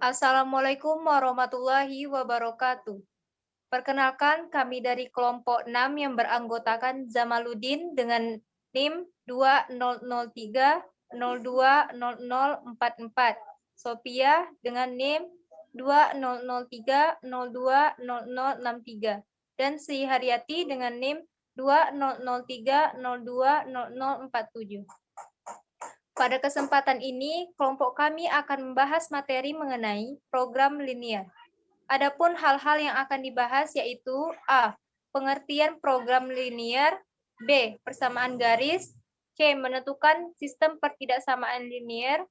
Assalamualaikum warahmatullahi wabarakatuh. Perkenalkan, kami dari kelompok 6 yang beranggotakan Zamaluddin dengan NIM 2003020044, Sophia dengan NIM 2003020063, dan Sri Haryati dengan NIM 2003020047. Pada kesempatan ini, kelompok kami akan membahas materi mengenai program linier. Adapun hal-hal yang akan dibahas yaitu A. Pengertian program linier, B. Persamaan garis, C. Menentukan sistem pertidaksamaan linier,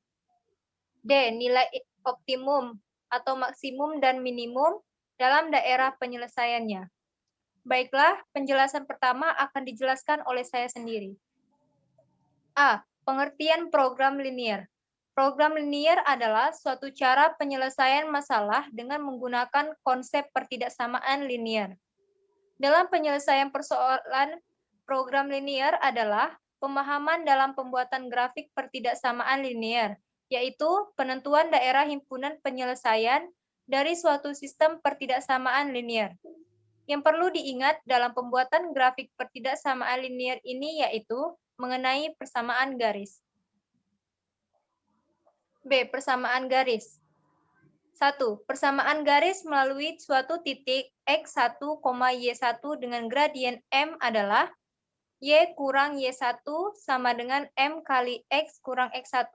D. Nilai optimum atau maksimum dan minimum dalam daerah penyelesaiannya. Baiklah, penjelasan pertama akan dijelaskan oleh saya sendiri. A. Pengertian program linier. Program linier adalah suatu cara penyelesaian masalah dengan menggunakan konsep pertidaksamaan linier. Dalam penyelesaian persoalan, program linier adalah pemahaman dalam pembuatan grafik pertidaksamaan linier, yaitu penentuan daerah himpunan penyelesaian dari suatu sistem pertidaksamaan linier. Yang perlu diingat dalam pembuatan grafik pertidaksamaan linier ini yaitu mengenai persamaan garis. B. Persamaan garis. 1. Persamaan garis melalui suatu titik X1, Y1 dengan gradien M adalah Y kurang Y1 sama dengan M kali X kurang X1.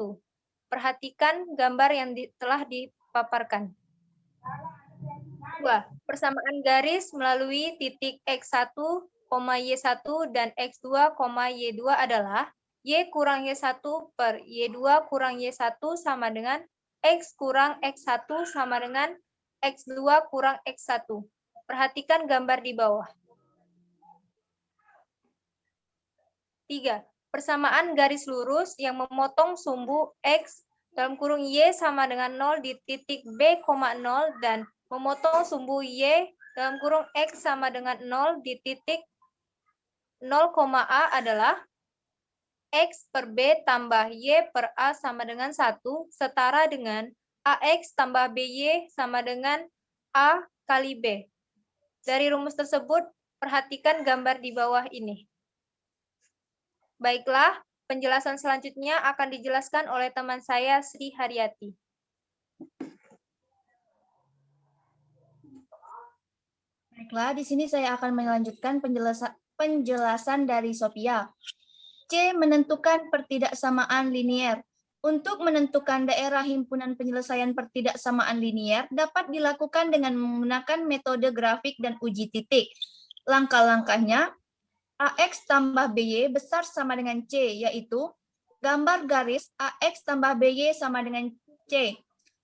Perhatikan gambar yang telah dipaparkan. 2. Persamaan garis melalui titik X1, Y1 dan X2, Y2 adalah Y kurang Y1 per Y2 kurang Y1 sama dengan X kurang X1 sama dengan X2 kurang X1. Perhatikan gambar di bawah. 3. Persamaan garis lurus yang memotong sumbu X dalam kurung Y sama dengan 0 di titik B, 0 dan memotong sumbu Y dalam kurung X sama dengan 0 di titik 0, A adalah X per B tambah Y per A sama dengan 1, setara dengan AX tambah BY sama dengan A kali B. Dari rumus tersebut, perhatikan gambar di bawah ini. Baiklah, penjelasan selanjutnya akan dijelaskan oleh teman saya, Sri Haryati. Baiklah, di sini saya akan melanjutkan penjelasan dari Sophia. C. Menentukan pertidaksamaan linier. Untuk menentukan daerah himpunan penyelesaian pertidaksamaan linier dapat dilakukan dengan menggunakan metode grafik dan uji titik. Langkah-langkahnya, AX tambah BY besar sama dengan C, yaitu gambar garis AX tambah BY sama dengan C.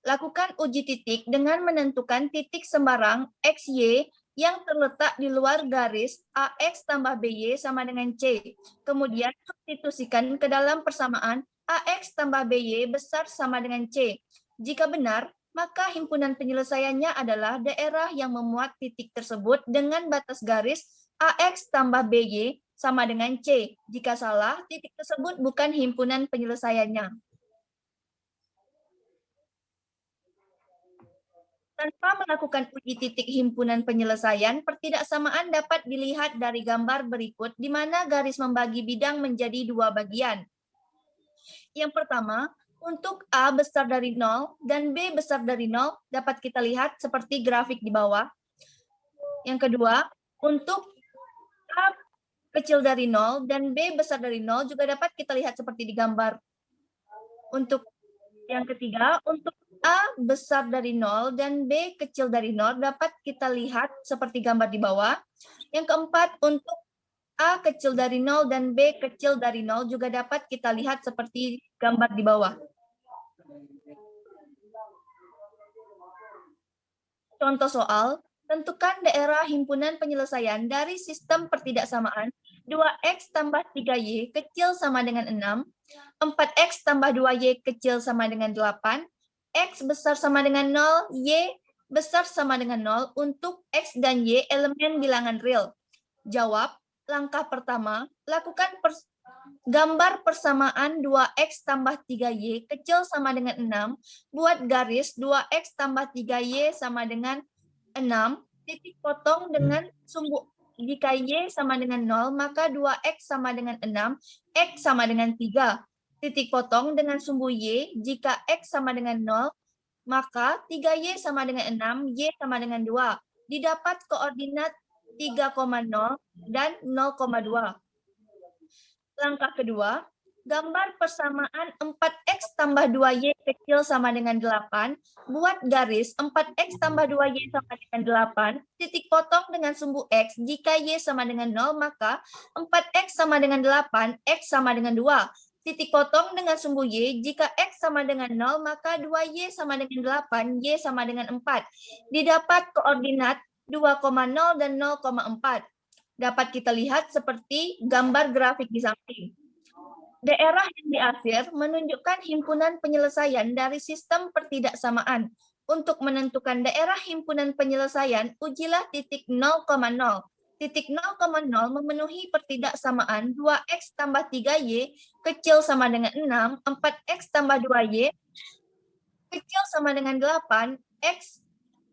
Lakukan uji titik dengan menentukan titik sembarang XY yang terletak di luar garis AX tambah BY sama dengan C. Kemudian substitusikan ke dalam persamaan AX tambah BY besar sama dengan C. Jika benar, maka himpunan penyelesaiannya adalah daerah yang memuat titik tersebut dengan batas garis AX tambah BY sama dengan C. Jika salah, titik tersebut bukan himpunan penyelesaiannya. Tanpa melakukan uji titik himpunan penyelesaian, pertidaksamaan dapat dilihat dari gambar berikut di mana garis membagi bidang menjadi dua bagian. Yang pertama, untuk A besar dari 0 dan B besar dari 0 dapat kita lihat seperti grafik di bawah. Yang kedua, untuk A kecil dari 0 dan B besar dari 0 juga dapat kita lihat seperti di gambar. Untuk yang ketiga, untuk A besar dari 0 dan B kecil dari 0 dapat kita lihat seperti gambar di bawah. Yang keempat, untuk A kecil dari 0 dan B kecil dari 0 juga dapat kita lihat seperti gambar di bawah. Contoh soal, tentukan daerah himpunan penyelesaian dari sistem pertidaksamaan 2X tambah 3Y kecil sama dengan 6, 4X tambah 2Y kecil sama dengan 8, X besar sama dengan 0, Y besar sama dengan 0 untuk X dan Y elemen bilangan real. Jawab, langkah pertama, lakukan Gambar persamaan 2x tambah 3y kecil sama dengan 6. Buat garis 2x tambah 3y sama dengan 6. Titik potong dengan sumbu. Jika y sama dengan 0, maka 2x sama dengan 6, x sama dengan 3. Titik potong dengan sumbu y. Jika x sama dengan 0, maka 3y sama dengan 6, y sama dengan 2. Didapat koordinat 3,0 dan 0,2. Langkah kedua, gambar persamaan 4x tambah 2y kecil sama dengan 8. Buat garis 4x tambah 2y sama dengan 8. Titik potong dengan sumbu x. Jika y sama dengan 0, maka 4x sama dengan 8, x sama dengan 2. Titik potong dengan sumbu y. Jika x sama dengan 0, maka 2y sama dengan 8, y sama dengan 4. Didapat koordinat 2,0 dan 0,4. Dapat kita lihat seperti gambar grafik di samping. Daerah yang diakhir menunjukkan himpunan penyelesaian dari sistem pertidaksamaan. Untuk menentukan daerah himpunan penyelesaian, ujilah titik 0,0. Titik 0,0 memenuhi pertidaksamaan 2x tambah 3y kecil sama dengan 6, 4x tambah 2y kecil sama dengan 8, x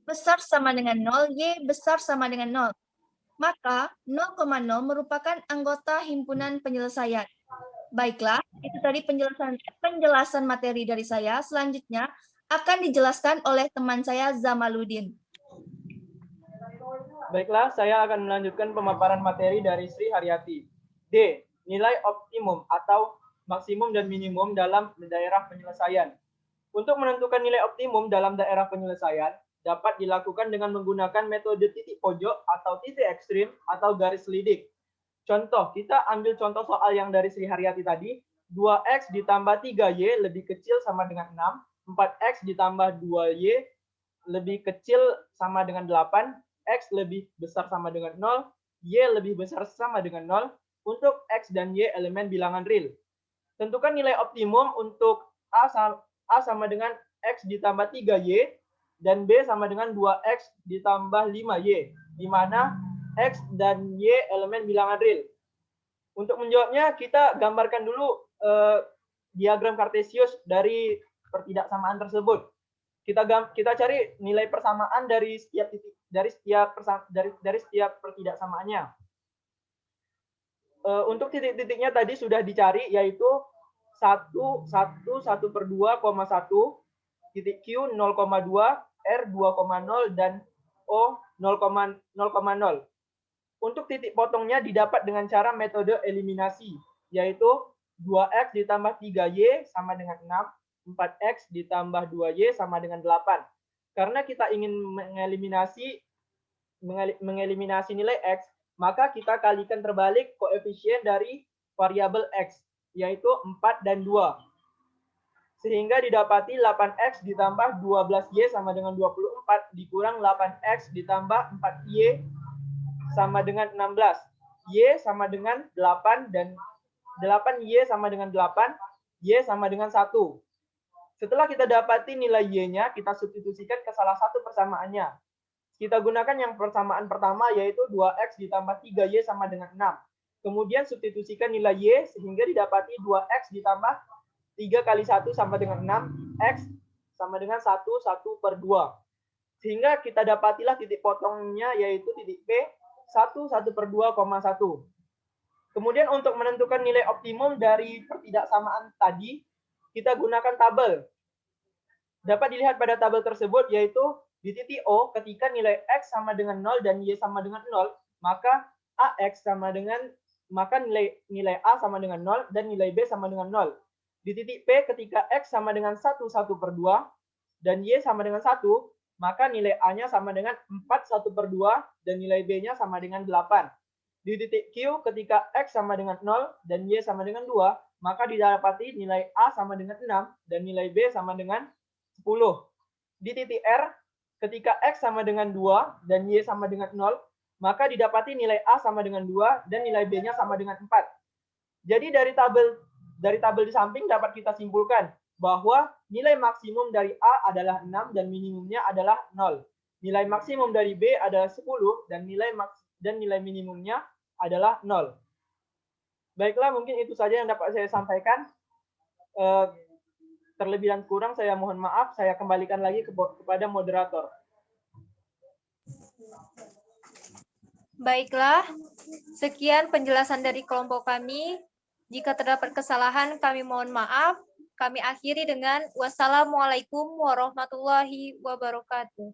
besar sama dengan 0, y besar sama dengan 0. Maka 0,0 merupakan anggota himpunan penyelesaian. Baiklah, itu tadi penjelasan materi dari saya. Selanjutnya akan dijelaskan oleh teman saya Zamaluddin. Baiklah, saya akan melanjutkan pemaparan materi dari Sri Haryati. D. Nilai optimum atau maksimum dan minimum dalam daerah penyelesaian. Untuk menentukan nilai optimum dalam daerah penyelesaian, dapat dilakukan dengan menggunakan metode titik pojok atau titik ekstrim atau garis selidik. Contoh, kita ambil contoh soal yang dari Sri Haryati tadi, 2x ditambah 3y lebih kecil sama dengan 6, 4x ditambah 2y lebih kecil sama dengan 8, x lebih besar sama dengan 0, y lebih besar sama dengan 0, untuk x dan y elemen bilangan real. Tentukan nilai optimum untuk A sama dengan x ditambah 3y, dan B sama dengan 2x ditambah 5y, di mana x dan y elemen bilangan real. Untuk menjawabnya, kita gambarkan dulu diagram Kartesius dari pertidaksamaan tersebut. Kita cari nilai persamaan dari setiap titik, dari setiap pertidaksamaannya. Untuk titik-titiknya tadi sudah dicari, yaitu 1 per 2,1, titik Q 0,2, R 2,0, dan O 0,0. Untuk titik potongnya didapat dengan cara metode eliminasi, yaitu 2x ditambah 3y sama dengan 6, 4x ditambah 2y sama dengan 8. Karena kita ingin mengeliminasi nilai x, maka kita kalikan terbalik koefisien dari variabel x, yaitu 4 dan 2. Sehingga didapati 8x ditambah 12y sama dengan 24 dikurang 8x ditambah 4y sama dengan 16. Y sama dengan 8 dan 8y sama dengan 8, y sama dengan 1. Setelah kita dapati nilai y-nya, kita substitusikan ke salah satu persamaannya. Kita gunakan yang persamaan pertama, yaitu 2x ditambah 3y sama dengan 6. Kemudian substitusikan nilai y sehingga didapati 2x ditambah 3 kali 1 sama dengan 6, x sama dengan 1 per 2. Sehingga kita dapatilah titik potongnya, yaitu titik P, 1 per 2,1. Kemudian untuk menentukan nilai optimum dari pertidaksamaan tadi, kita gunakan tabel. Dapat dilihat pada tabel tersebut, yaitu di titik O, ketika nilai x sama dengan 0 dan y sama dengan 0, maka nilai A sama dengan 0 dan nilai B sama dengan 0. Di titik P, ketika x sama dengan 1 per 2 dan y sama dengan 1, maka nilai A-nya sama dengan 4 per 2 dan nilai B-nya sama dengan 8. Di titik Q, ketika x sama dengan 0 dan y sama dengan 2, maka didapati nilai A sama dengan 6 dan nilai B sama dengan 10. Di titik R, ketika x sama dengan 2 dan y sama dengan 0, maka didapati nilai A sama dengan 2 dan nilai B-nya sama dengan 4. Jadi dari tabel di samping dapat kita simpulkan bahwa nilai maksimum dari A adalah 6 dan minimumnya adalah 0. Nilai maksimum dari B adalah 10 dan nilai minimumnya adalah 0. Baiklah, mungkin itu saja yang dapat saya sampaikan. Terlebih dan kurang saya mohon maaf, saya kembalikan lagi kepada moderator. Baiklah, sekian penjelasan dari kelompok kami. Jika terdapat kesalahan, kami mohon maaf. Kami akhiri dengan wassalamualaikum warahmatullahi wabarakatuh.